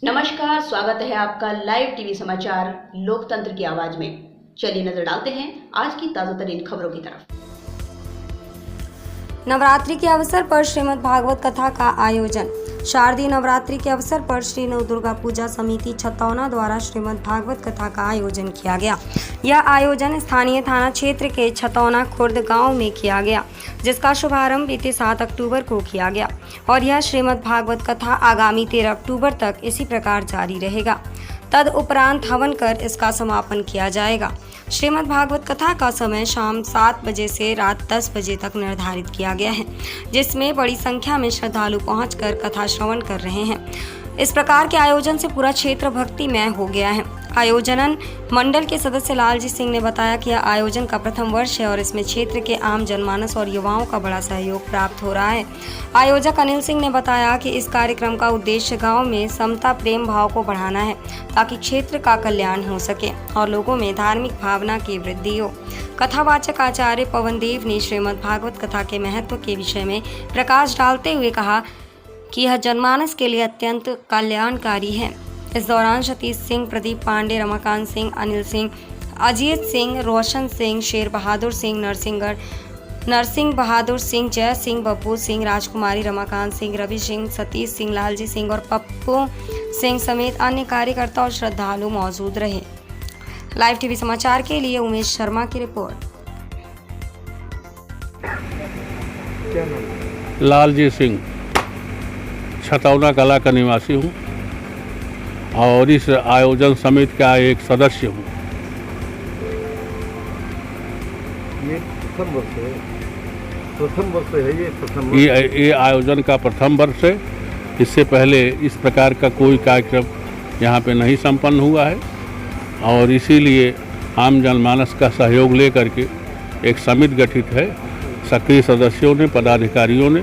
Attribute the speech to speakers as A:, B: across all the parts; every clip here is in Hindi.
A: नमस्कार, स्वागत है आपका लाइव टीवी समाचार लोकतंत्र की आवाज में। चलिए नजर डालते हैं आज की ताजा तरीन खबरों की तरफ।
B: नवरात्रि के अवसर पर श्रीमद् भागवत कथा का आयोजन। शारदीय नवरात्रि के अवसर पर श्री नव दुर्गा पूजा समिति छतौना द्वारा श्रीमद् भागवत कथा का आयोजन किया गया। यह आयोजन स्थानीय थाना क्षेत्र के छतौना खुर्द गांव में किया गया, जिसका शुभारंभ बीते 7 अक्टूबर को किया गया और यह श्रीमद् भागवत कथा आगामी 13 अक्टूबर तक इसी प्रकार जारी रहेगा। तद उपरांत हवन कर इसका समापन किया जाएगा। श्रीमद् भागवत कथा का समय शाम 7 बजे से रात 10 बजे तक निर्धारित किया गया है, जिसमें बड़ी संख्या में श्रद्धालु पहुंचकर कथा श्रवण कर रहे हैं। इस प्रकार के आयोजन से पूरा क्षेत्र भक्तिमय हो गया है। आयोजन मंडल के सदस्य लालजी सिंह ने बताया कि यह आयोजन का प्रथम वर्ष है और इसमें क्षेत्र के आम जनमानस और युवाओं का बड़ा सहयोग प्राप्त हो रहा है। आयोजक अनिल सिंह ने बताया कि इस कार्यक्रम का उद्देश्य गांव में समता प्रेम भाव को बढ़ाना है, ताकि क्षेत्र का कल्याण हो सके और लोगों में धार्मिक भावना की वृद्धि हो। कथावाचक आचार्य पवन देव ने श्रीमद् भागवत कथा के महत्व के विषय में प्रकाश डालते हुए कहा कि यह जनमानस के लिए अत्यंत कल्याणकारी है। इस दौरान सतीश सिंह, प्रदीप पांडे, रमाकांत सिंह, अनिल सिंह, अजीत सिंह, रोशन सिंह, शेर बहादुर सिंह, नरसिंह बहादुर सिंह, जय सिंह, बब्बू सिंह, राजकुमारी, रमाकांत सिंह, रवि सिंह, सतीश सिंह, लालजी सिंह और पप्पू सिंह समेत अन्य कार्यकर्ता और श्रद्धालु मौजूद रहे। लाइव टीवी समाचार के लिए उमेश शर्मा की रिपोर्ट।
C: लालजी सिंह, छतौना कला का निवासी हूँ और इस आयोजन समिति का एक सदस्य हूँ।
D: ये प्रथम वर्ष है
C: ये आयोजन का प्रथम वर्ष है। इससे पहले इस प्रकार का कोई कार्यक्रम यहाँ पे नहीं संपन्न हुआ है और इसीलिए आम जनमानस का सहयोग लेकर के एक समिति गठित है। सक्रिय सदस्यों ने, पदाधिकारियों ने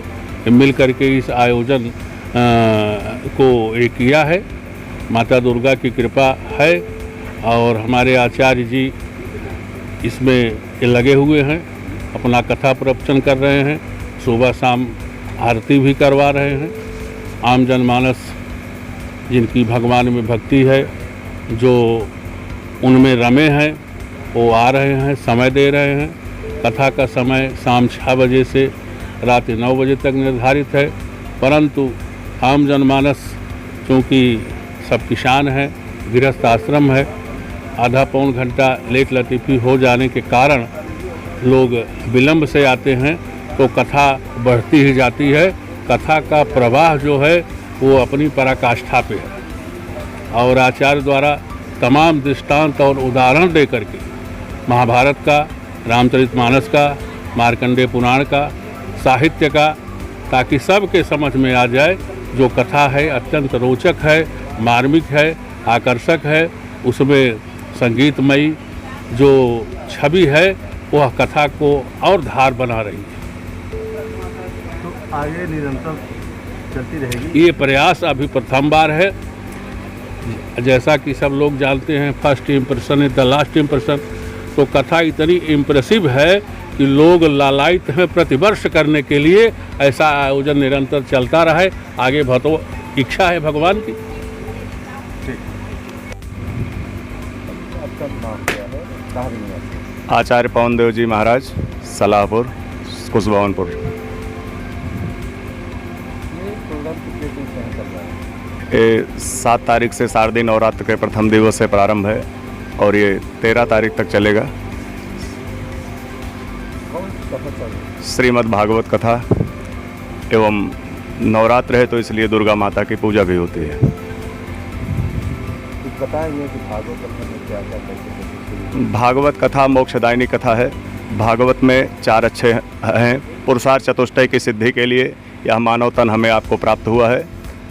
C: मिल करके इस आयोजन को एक किया है। माता दुर्गा की कृपा है और हमारे आचार्य जी इसमें लगे हुए हैं, अपना कथा प्रवचन कर रहे हैं, सुबह शाम आरती भी करवा रहे हैं। आम जनमानस जिनकी भगवान में भक्ति है, जो उनमें रमे हैं, वो आ रहे हैं, समय दे रहे हैं। कथा का समय शाम 6 बजे से रात 9 बजे तक निर्धारित है, परंतु आम जनमानस चूँकि सब किसान हैं, गृहस्थ आश्रम है, आधा पौन घंटा लेट लतीफ़ी हो जाने के कारण लोग विलंब से आते हैं, तो कथा बढ़ती ही जाती है। कथा का प्रवाह जो है वो अपनी पराकाष्ठा पे है और आचार्य द्वारा तमाम दृष्टांत और उदाहरण दे करके महाभारत का, रामचरितमानस का, मार्कंडेय पुराण का, साहित्य का, ताकि सबके समझ में आ जाए। जो कथा है अत्यंत रोचक है, मार्मिक है, आकर्षक है। उसमें संगीतमयी जो छवि है वह कथा को और धार बना रही है।
D: तो आगे निरंतर चलती रहेगी।
C: ये प्रयास अभी प्रथम बार है। जैसा कि सब लोग जानते हैं, first impression is the last impression. तो कथा इतनी इम्प्रेसिव है कि लोग लालायित हैं प्रतिवर्ष करने के लिए। ऐसा आयोजन निरंतर चलता रहे, आगे भतो इच्छा है भगवान की।
E: आचार्य पवन देव जी महाराज, सलाहपुर, कुशभवनपुर। ये 7 तारीख से शारदीय नवरात्र के प्रथम दिवस से प्रारंभ है और ये 13 तारीख तक चलेगा। श्रीमद् भागवत कथा एवं नवरात्र है तो इसलिए दुर्गा माता की पूजा भी होती है।
D: बताएंगे कि भागवत कथा में क्या क्या कैसे।
E: भागवत कथा मोक्षदायिनी कथा है। भागवत में 4 अक्षर हैं। पुरुषार्थ चतुष्टय की सिद्धि के लिए यह मानव तन हमें आपको प्राप्त हुआ है।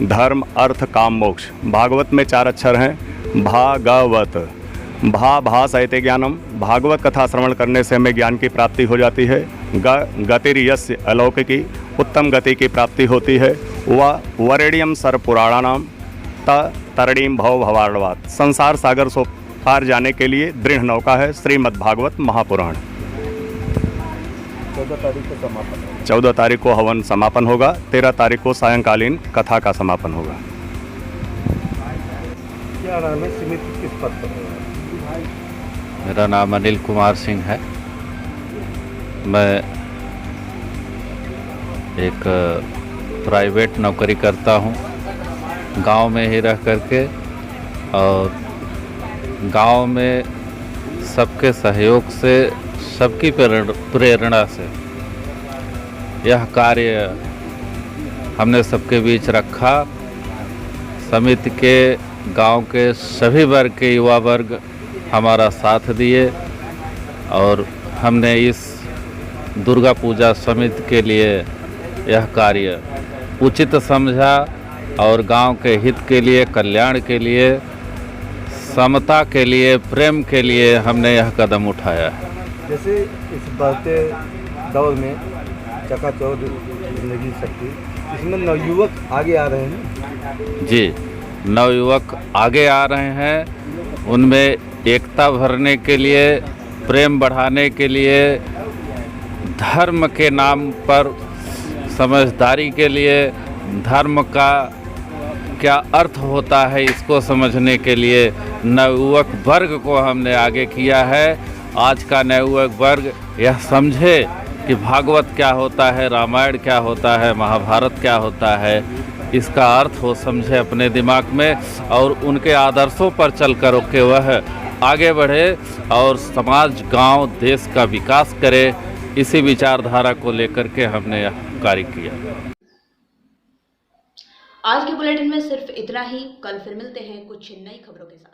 E: धर्म, अर्थ, काम, मोक्ष। भागवत में 4 अक्षर हैं। भागवत, भा साहित्य ज्ञानम। भागवत कथा श्रवण करने से हमें ज्ञान की प्राप्ति हो जाती है। गतिर्यस्य अलौकिकी, उत्तम गति की प्राप्ति होती है। वरेण्यम सर्व पुराणानाम तरणीम भव भवार्णवात। संसार सागर से पार जाने के लिए दृढ़ नौका है श्रीमद् भागवत महापुराण।
D: 14 तारीख को समापन होगा।
E: 14 तारीख को हवन समापन होगा। 13 तारीख को सायंकालीन कथा का समापन होगा।
D: क्या नाम है, समिति किस पद पर है?
F: मेरा नाम अनिल कुमार सिंह है। मैं एक प्राइवेट नौकरी करता हूँ गांव में ही रह करके, और गांव में सबके सहयोग से, सबकी प्रेरणा से यह कार्य हमने सबके बीच रखा। समिति के गांव के सभी वर्ग के युवा वर्ग हमारा साथ दिए और हमने इस दुर्गा पूजा समिति के लिए यह कार्य उचित समझा और गांव के हित के लिए, कल्याण के लिए, समता के लिए, प्रेम के लिए हमने यह कदम उठाया है।
D: जैसे इस बढ़ते दौर में चकाचौंध जिंदगी शक्ति, इसमें नवयुवक आगे आ रहे हैं।
F: जी, नवयुवक आगे आ रहे हैं। उनमें एकता भरने के लिए, प्रेम बढ़ाने के लिए, धर्म के नाम पर समझदारी के लिए, धर्म का क्या अर्थ होता है इसको समझने के लिए नवयुवक वर्ग को हमने आगे किया है। आज का नवयुवक वर्ग यह समझे कि भागवत क्या होता है, रामायण क्या होता है, महाभारत क्या होता है, इसका अर्थ वो समझे अपने दिमाग में और उनके आदर्शों पर चल कर के वह आगे बढ़े और समाज, गांव, देश का विकास करे। इसी विचारधारा को लेकर के हमने यह कार्य किया।
A: आज के बुलेटिन में सिर्फ इतना ही। कल फिर मिलते हैं कुछ नई खबरों के साथ।